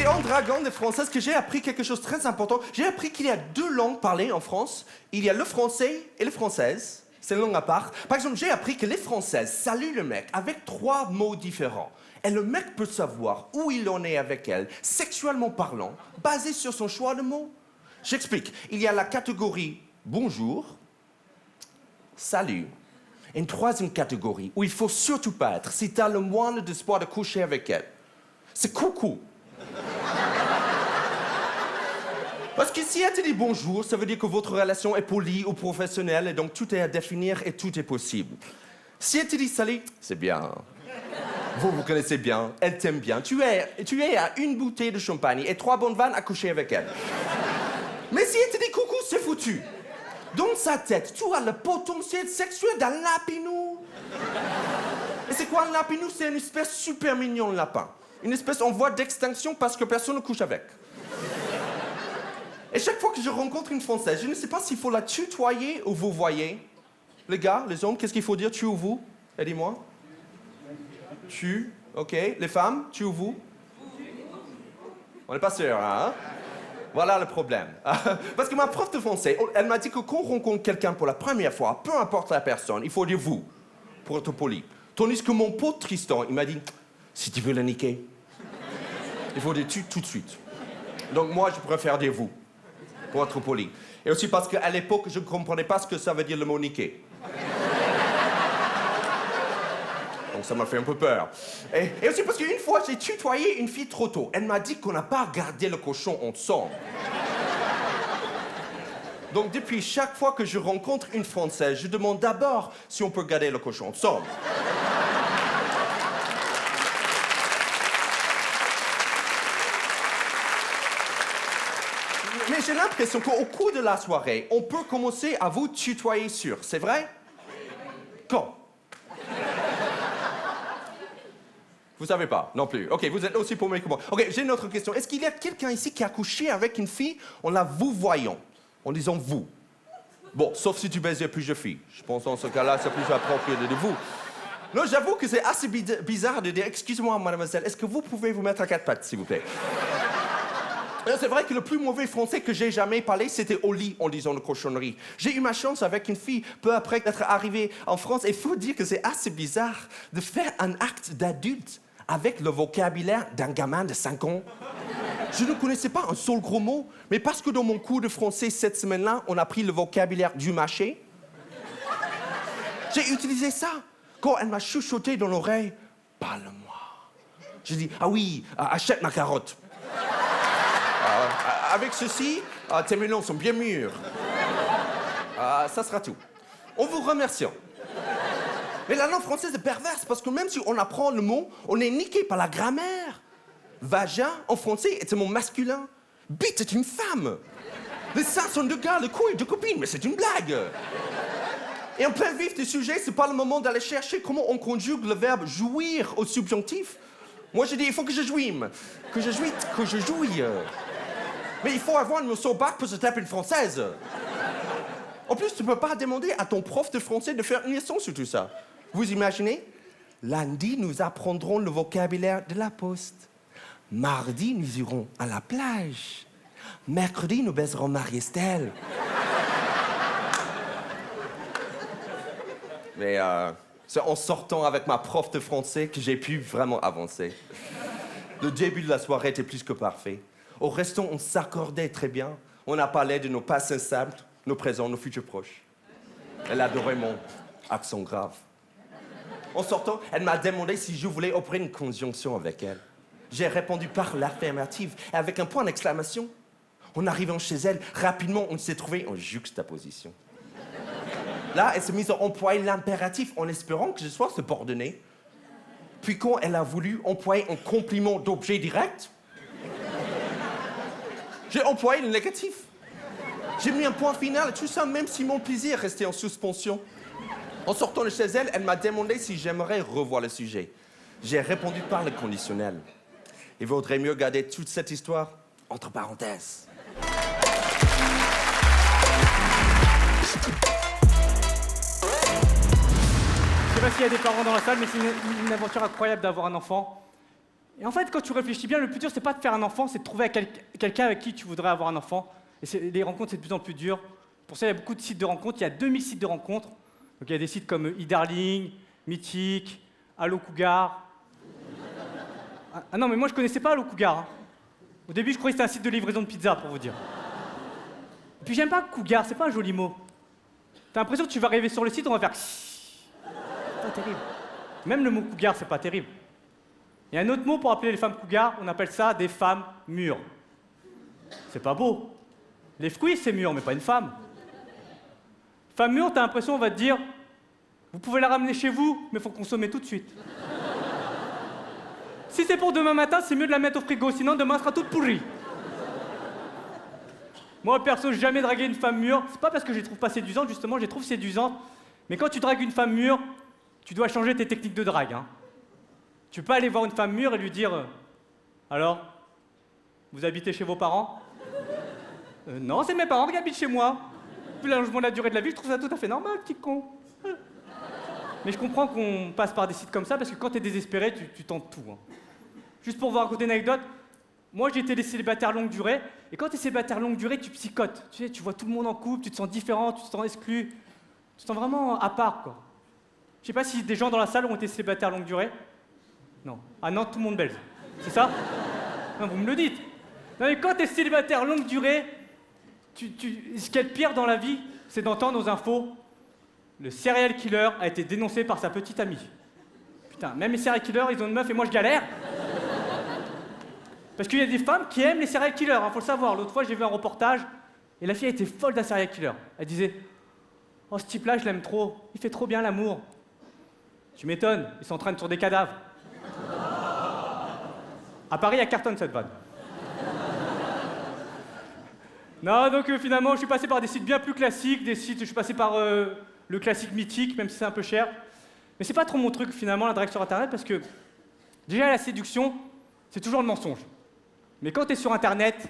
c'est en draguant des Françaises que j'ai appris quelque chose de très important. J'ai appris qu'il y a 2 langues parlées en France. Il y a le français et le française. C'est une langue à part. Par exemple, j'ai appris que les Françaises saluent le mec avec 3 mots différents. Et le mec peut savoir où il en est avec elle, sexuellement parlant, basé sur son choix de mots. J'explique. Il y a la catégorie bonjour, salut. Et une 3e catégorie où il faut surtout pas être si t'as le moindre espoir de coucher avec elle. C'est coucou. Parce que si elle te dit bonjour, ça veut dire que votre relation est polie ou professionnelle et donc tout est à définir et tout est possible. Si elle te dit salut, c'est bien. Vous connaissez bien, elle t'aime bien. Tu es à une bouteille de champagne et 3 bonnes vannes à coucher avec elle. Mais si elle te dit coucou, c'est foutu. Dans sa tête, tu as le potentiel sexuel d'un lapinou. Et c'est quoi un lapinou? C'est une espèce super mignon de lapin. Une espèce en voie d'extinction parce que personne ne couche avec. Et chaque fois que je rencontre une Française, je ne sais pas s'il faut la tutoyer ou vous voyez. Les gars, les hommes, qu'est-ce qu'il faut dire, tu ou vous? Aidez-moi. Tu, ok. Les femmes, tu ou vous? On n'est pas sûr, hein? Voilà le problème. Parce que ma prof de français, elle m'a dit que quand on rencontre quelqu'un pour la première fois, peu importe la personne, il faut dire vous, pour être poli. Tandis que mon pote Tristan, il m'a dit, si tu veux la niquer, il faut dire tu tout de suite. Donc moi, je préfère dire vous, pour être poli. Et aussi parce qu'à l'époque, je ne comprenais pas ce que ça veut dire le mot niquer. Donc ça m'a fait un peu peur. Et aussi parce qu'une fois, j'ai tutoyé une fille trop tôt. Elle m'a dit qu'on n'a pas gardé le cochon ensemble. Donc depuis chaque fois que je rencontre une Française, je demande d'abord si on peut garder le cochon ensemble. Mais j'ai l'impression qu'au cours de la soirée, on peut commencer à vous tutoyer sur. C'est vrai? Quand? Vous savez pas, non plus. OK, vous êtes aussi paumé que moi. OK, j'ai une autre question. Est-ce qu'il y a quelqu'un ici qui a couché avec une fille en la vous voyant, en disant vous? Bon, sauf si tu baisais plusieurs filles. Je pense dans ce cas-là, c'est plus approprié de vous. Non, j'avoue que c'est assez bizarre de dire « Excusez-moi, mademoiselle, est-ce que vous pouvez vous mettre à 4 pattes, s'il vous plaît ?» C'est vrai que le plus mauvais français que j'ai jamais parlé, c'était au lit en disant de cochonneries. J'ai eu ma chance avec une fille peu après être arrivé en France. Et il faut dire que c'est assez bizarre de faire un acte d'adulte avec le vocabulaire d'un gamin de 5 ans. Je ne connaissais pas un seul gros mot, mais parce que dans mon cours de français cette semaine-là, on a pris le vocabulaire du marché, j'ai utilisé ça. Quand elle m'a chuchoté dans l'oreille, « Parle-moi ». J'ai dit « Ah oui, achète ma carotte ». Avec ceci, tes melons sont bien mûrs. Ça sera tout. On vous remercie. Mais la langue française est perverse parce que même si on apprend le mot, on est niqué par la grammaire. Vagin, en français, est un mot masculin. Bite est une femme. Les seins sont de gars, les couilles de copines, mais c'est une blague. Et en plein vif du sujet, c'est pas le moment d'aller chercher comment on conjugue le verbe jouir au subjonctif. Moi, je dis, il faut que je jouime. Que je jouite, que je jouille. Mais il faut avoir une notion bac pour se taper une française. En plus, tu peux pas demander à ton prof de français de faire une leçon sur tout ça. Vous imaginez? Lundi, nous apprendrons le vocabulaire de la poste. Mardi, nous irons à la plage. Mercredi, nous baiserons Marie-Estelle. Mais c'est en sortant avec ma prof de français que j'ai pu vraiment avancer. Le début de la soirée était plus que parfait. Au restaurant, on s'accordait très bien. On a parlé de nos passés simples, nos présents, nos futurs proches. Elle adorait mon accent grave. En sortant, elle m'a demandé si je voulais opérer une conjonction avec elle. J'ai répondu par l'affirmative, et avec un point d'exclamation. En arrivant chez elle, rapidement, on s'est trouvé en juxtaposition. Là, elle s'est mise à employer l'impératif en espérant que je sois subordonné. Puis quand elle a voulu employer un complément d'objet direct, j'ai employé le négatif. J'ai mis un point final à tout ça, même si mon plaisir restait en suspension. En sortant de chez elle, elle m'a demandé si j'aimerais revoir le sujet. J'ai répondu par le conditionnel. Il vaudrait mieux garder toute cette histoire entre parenthèses. Je sais pas s'il y a des parents dans la salle, mais c'est une aventure incroyable d'avoir un enfant. Et en fait, quand tu réfléchis bien, le plus dur, c'est pas de faire un enfant, c'est de trouver quelqu'un avec qui tu voudrais avoir un enfant. Et les rencontres, c'est de plus en plus dur. Pour ça, il y a beaucoup de sites de rencontres. Il y a 2000 sites de rencontres. Donc il y a des sites comme eDarling, Mythique, Allo Cougar. Ah non, mais moi, je connaissais pas Allo Cougar. Hein. Au début, je croyais que c'était un site de livraison de pizza, pour vous dire. Et puis, j'aime pas Cougar, c'est pas un joli mot. T'as l'impression que tu vas arriver sur le site, on va faire... C'est pas terrible. Même le mot Cougar, c'est pas terrible. Il y a un autre mot pour appeler les femmes Cougar, on appelle ça des femmes mûres. C'est pas beau. Les fruits, c'est mûr, mais pas une femme. Femme mûre, t'as l'impression, on va te dire, vous pouvez la ramener chez vous, mais faut consommer tout de suite. Si c'est pour demain matin, c'est mieux de la mettre au frigo, sinon demain elle sera toute pourrie. Moi, perso, j'ai jamais dragué une femme mûre. C'est pas parce que je les trouve pas séduisantes, justement, je les trouve séduisantes. Mais quand tu dragues une femme mûre, tu dois changer tes techniques de drague. Hein. Tu peux pas aller voir une femme mûre et lui dire alors, vous habitez chez vos parents non, c'est mes parents qui habitent chez moi. Vu l'allongement de la durée de la vie, je trouve ça tout à fait normal, petit con. Mais je comprends qu'on passe par des sites comme ça parce que quand t'es désespéré, tu tentes tout. Hein. Juste pour vous raconter une anecdote, moi j'ai été des célibataires longue durée, et quand t'es célibataire longue durée, tu psychotes. Tu sais, tu vois tout le monde en couple, tu te sens différent, tu te sens exclu, tu te sens vraiment à part, quoi. Je sais pas si des gens dans la salle ont été célibataires longue durée. Non. Ah non, tout le monde belge. C'est ça? Non, vous me le dites. Non mais quand t'es célibataire longue durée, ce qu'il y a de pire dans la vie, c'est d'entendre aux infos le serial killer a été dénoncé par sa petite amie. Putain, même les serial killers, ils ont une meuf et moi je galère. Parce qu'il y a des femmes qui aiment les serial killers, hein, faut le savoir. L'autre fois, j'ai vu un reportage et la fille était folle d'un serial killer. Elle disait oh, ce type-là, je l'aime trop, il fait trop bien l'amour. Tu m'étonnes, ils s'entraînent sur des cadavres. À Paris, il y a cartonne cette vanne. Non, donc finalement, je suis passé par des sites bien plus classiques, je suis passé par le classique Mythique, même si c'est un peu cher. Mais c'est pas trop mon truc, finalement, la drague sur Internet, parce que déjà, la séduction, c'est toujours le mensonge. Mais quand t'es sur Internet,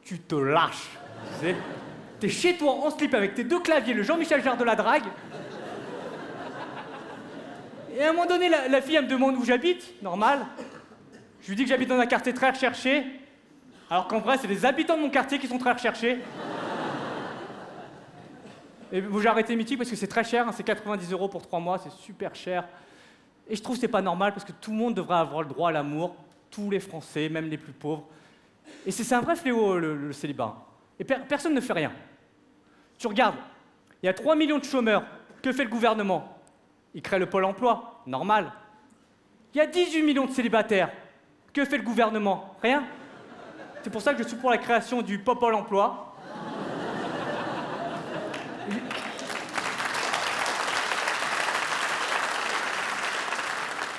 tu te lâches, tu sais. T'es chez toi en slip avec tes deux claviers, le Jean-Michel Jarre de la drague. Et à un moment donné, la fille, elle me demande où j'habite, normal. Je lui dis que j'habite dans un quartier très recherché, alors qu'en vrai, c'est les habitants de mon quartier qui sont très recherchés. Et bon, j'ai arrêté Mythique parce que c'est très cher, hein, c'est 90 € pour 3 mois, c'est super cher. Et je trouve que c'est pas normal parce que tout le monde devrait avoir le droit à l'amour, tous les Français, même les plus pauvres. Et c'est un vrai fléau, le célibat. Et personne ne fait rien. Tu regardes, il y a 3 millions de chômeurs, que fait le gouvernement? Il crée le pôle emploi, normal. Il y a 18 millions de célibataires, que fait le gouvernement? Rien. C'est pour ça que je suis pour la création du pôle emploi.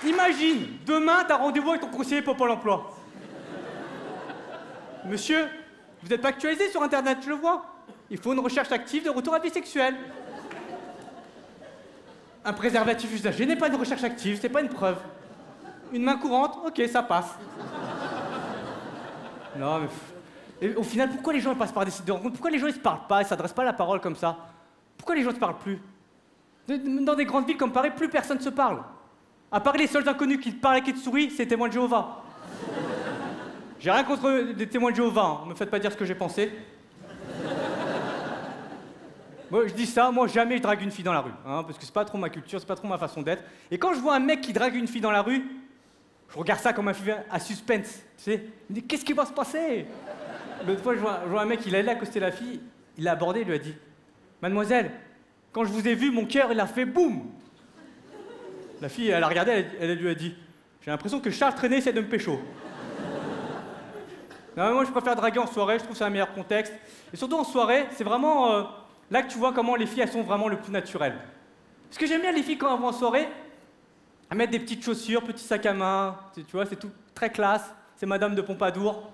Imagine, demain, t'as rendez-vous avec ton conseiller Pôle emploi. Monsieur, vous n'êtes pas actualisé sur Internet, je le vois. Il faut une recherche active de retour à vie sexuelle. Un préservatif usagé n'est pas une recherche active, c'est pas une preuve. Une main courante, ok, ça passe. Non, mais... Et au final, pourquoi les gens ils passent par des sites de rencontres? Pourquoi les gens ils se parlent pas, ils s'adressent pas la parole comme ça? Pourquoi les gens ne se parlent plus? Dans des grandes villes comme Paris, plus personne ne se parle. À Paris, les seuls inconnus qui te parlent et qui te sourient, c'est les témoins de Jéhovah. J'ai rien contre des témoins de Jéhovah, hein. Me faites pas dire ce que j'ai pensé. Moi, je dis ça, moi jamais je drague une fille dans la rue, hein, parce que c'est pas trop ma culture, c'est pas trop ma façon d'être. Et quand je vois un mec qui drague une fille dans la rue, je regarde ça comme un film à suspense, tu sais. Je me dis, qu'est-ce qui va se passer? L'autre fois, je vois un mec, il allait accoster la fille, il l'a abordé, il lui a dit Mademoiselle, quand je vous ai vu, mon cœur, il a fait boum. La fille, elle a regardé, elle lui a dit j'ai l'impression que Charles Trenet essaie de me pécho. Non, moi, je préfère draguer en soirée, je trouve que c'est un meilleur contexte. Et surtout en soirée, c'est vraiment là que tu vois comment les filles, elles sont vraiment le plus naturelles. Parce que j'aime bien les filles quand elles vont en soirée, elles mettent des petites chaussures, petit sac à main, tu vois, c'est tout très classe, c'est Madame de Pompadour.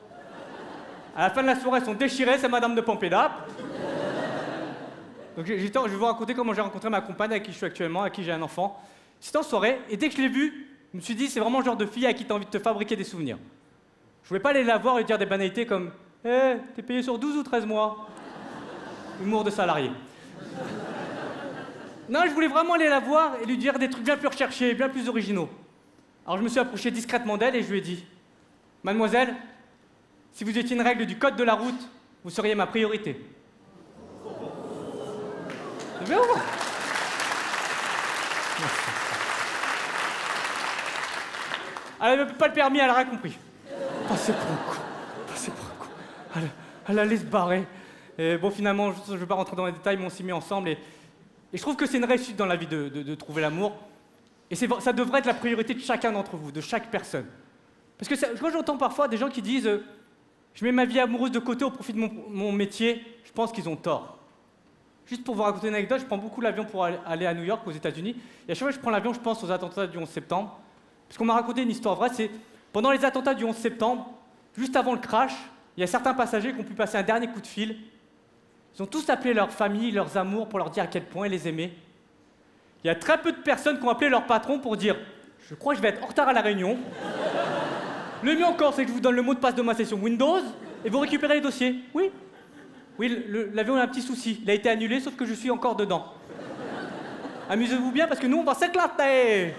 À la fin de la soirée, elles sont déchirées, c'est Madame de Pompédap. Donc je vais vous raconter comment j'ai rencontré ma compagne avec qui je suis actuellement, avec qui j'ai un enfant. C'était en soirée, et dès que je l'ai vue, je me suis dit, c'est vraiment le genre de fille à qui t'as envie de te fabriquer des souvenirs. Je voulais pas aller la voir et lui dire des banalités comme « Eh, t'es payé sur 12 ou 13 mois ?» Humour de salarié. Non, je voulais vraiment aller la voir et lui dire des trucs bien plus recherchés, bien plus originaux. Alors je me suis approché discrètement d'elle et je lui ai dit « Mademoiselle, si vous étiez une règle du code de la route, vous seriez ma priorité. » C'est bien ou pas? Elle n'avait pas le permis, elle a rien compris. Passez pour un con. Passez pour un con. Elle allait se barrer. Et bon, finalement, je ne vais pas rentrer dans les détails, mais on s'y met ensemble. Et je trouve que c'est une réussite dans la vie de trouver l'amour. Et ça devrait être la priorité de chacun d'entre vous, de chaque personne. Parce que quand j'entends parfois des gens qui disent je mets ma vie amoureuse de côté au profit de mon métier, je pense qu'ils ont tort. Juste pour vous raconter une anecdote, je prends beaucoup l'avion pour aller à New York, aux États-Unis. Et à chaque fois que je prends l'avion, je pense aux attentats du 11 septembre. Parce qu'on m'a raconté une histoire vraie, c'est pendant les attentats du 11 septembre, juste avant le crash, il y a certains passagers qui ont pu passer un dernier coup de fil. Ils ont tous appelé leur famille, leurs amours pour leur dire à quel point ils les aimaient. Il y a très peu de personnes qui ont appelé leur patron pour dire « Je crois que je vais être en retard à la réunion. Le mieux encore, c'est que je vous donne le mot de passe de ma session Windows et vous récupérez les dossiers. » Oui. Oui, l'avion a un petit souci. Il a été annulé, sauf que je suis encore dedans. Amusez-vous bien parce que nous, on va s'éclater.